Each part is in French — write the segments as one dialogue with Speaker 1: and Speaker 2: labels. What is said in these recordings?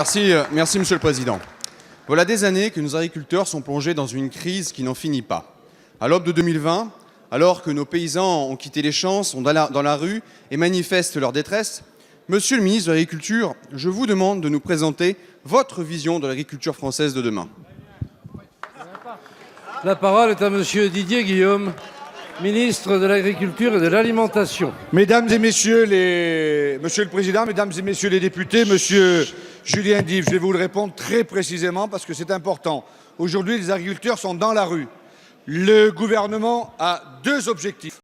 Speaker 1: Merci, Monsieur le Président. Voilà des années que nos agriculteurs sont plongés dans une crise qui n'en finit pas. À l'aube de 2020, alors que nos paysans ont quitté les champs, sont dans la rue et manifestent leur détresse, Monsieur le ministre de l'Agriculture, je vous demande de nous présenter votre vision de l'agriculture française de demain.
Speaker 2: La parole est à Monsieur Didier Guillaume, ministre de l'Agriculture et de l'Alimentation.
Speaker 3: Mesdames et messieurs Monsieur le Président, mesdames et messieurs les députés, Monsieur Julien Dive, je vais vous le répondre très précisément parce que c'est important. Aujourd'hui, les agriculteurs sont dans la rue. Le gouvernement a deux objectifs.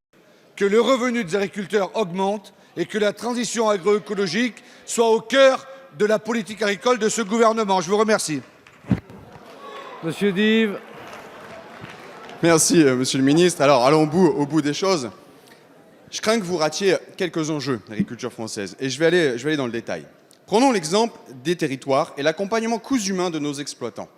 Speaker 3: Que le revenu des agriculteurs augmente et que la transition agroécologique soit au cœur de la politique agricole de ce gouvernement. Je vous remercie.
Speaker 2: Monsieur Dive.
Speaker 1: Merci, Monsieur le ministre. Alors, allons au bout des choses. Je crains que vous ratiez quelques enjeux de l'agriculture française et je vais aller dans le détail. Prenons l'exemple des territoires et l'accompagnement cousu-main de nos exploitants.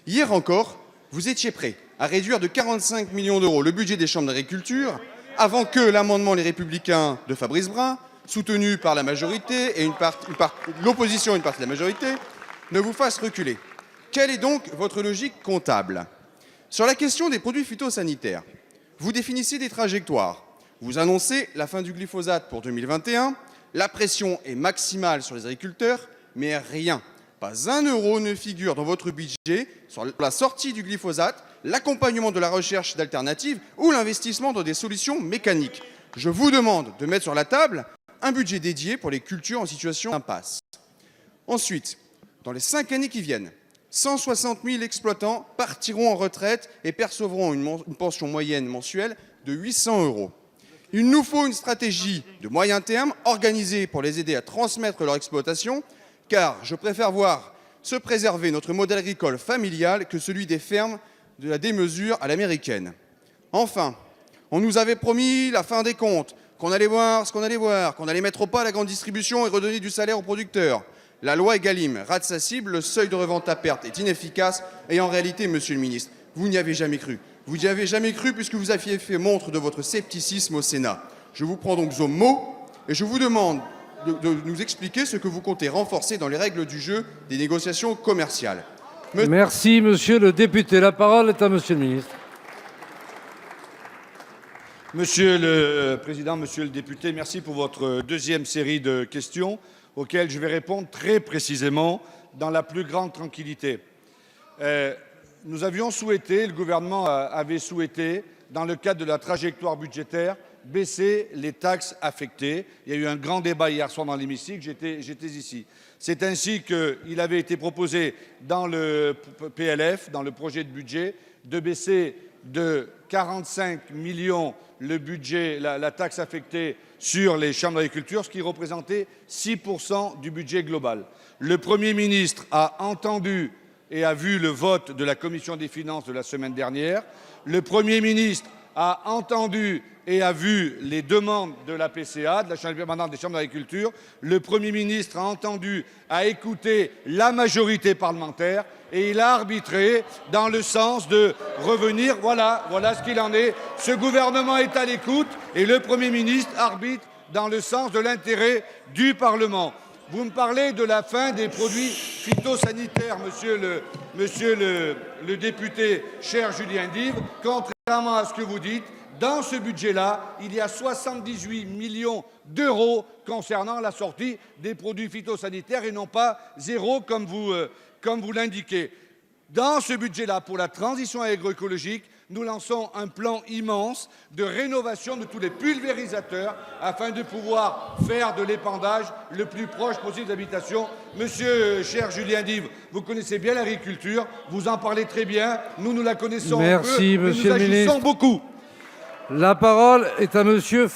Speaker 1: Hier encore, vous étiez prêts à réduire de 45 millions d'euros le budget des chambres d'agriculture avant que l'amendement Les Républicains de Fabrice Brun, soutenu par la majorité et l'opposition et une partie de la majorité, ne vous fasse reculer. Quelle est donc votre logique comptable ? Sur la question des produits phytosanitaires, vous définissez des trajectoires. Vous annoncez la fin du glyphosate pour 2021. La pression est maximale sur les agriculteurs, mais rien, pas un euro ne figure dans votre budget sur la sortie du glyphosate, l'accompagnement de la recherche d'alternatives ou l'investissement dans des solutions mécaniques. Je vous demande de mettre sur la table un budget dédié pour les cultures en situation d'impasse. Ensuite, dans les 5 années qui viennent, 160 000 exploitants partiront en retraite et percevront une pension moyenne mensuelle de 800 euros. Il nous faut une stratégie de moyen terme organisée pour les aider à transmettre leur exploitation, car je préfère voir se préserver notre modèle agricole familial que celui des fermes de la démesure à l'américaine. Enfin, on nous avait promis la fin des comptes, qu'on allait voir ce qu'on allait voir, qu'on allait mettre au pas la grande distribution et redonner du salaire aux producteurs. La loi Egalim rate sa cible, le seuil de revente à perte est inefficace et en réalité, Monsieur le ministre, vous n'y avez jamais cru. Vous n'y avez jamais cru puisque vous aviez fait montre de votre scepticisme au Sénat. Je vous prends donc au mot et je vous demande de nous expliquer ce que vous comptez renforcer dans les règles du jeu des négociations commerciales.
Speaker 2: Merci, Monsieur le député. La parole est à Monsieur le ministre.
Speaker 3: Monsieur le Président, Monsieur le député, merci pour votre deuxième série de questions auxquelles je vais répondre très précisément dans la plus grande tranquillité. Nous avions souhaité, le gouvernement avait souhaité, dans le cadre de la trajectoire budgétaire, baisser les taxes affectées. Il y a eu un grand débat hier soir dans l'hémicycle, j'étais ici. C'est ainsi qu'il avait été proposé dans le PLF, dans le projet de budget, de baisser de 45 millions le budget, la taxe affectée sur les chambres d'agriculture, ce qui représentait 6% du budget global. Le Premier ministre a entendu et a vu le vote de la Commission des finances de la semaine dernière. Le Premier ministre a entendu et a vu les demandes de la PCA, de la Chambre permanente des chambres d'agriculture. Le Premier ministre a entendu, a écouté la majorité parlementaire et il a arbitré dans le sens de revenir. Voilà ce qu'il en est. Ce gouvernement est à l'écoute et le Premier ministre arbitre dans le sens de l'intérêt du Parlement. Vous me parlez de la fin des produits phytosanitaires, monsieur le député, cher Julien Dive. Contrairement à ce que vous dites, dans ce budget-là, il y a 78 millions d'euros concernant la sortie des produits phytosanitaires et non pas zéro comme vous l'indiquez. Dans ce budget-là, pour la transition agroécologique, nous lançons un plan immense de rénovation de tous les pulvérisateurs afin de pouvoir faire de l'épandage le plus proche possible des habitations. Monsieur, cher Julien Dive, vous connaissez bien l'agriculture, vous en parlez très bien, nous la connaissons un peu, mais nous agissons beaucoup.
Speaker 2: La parole est à Monsieur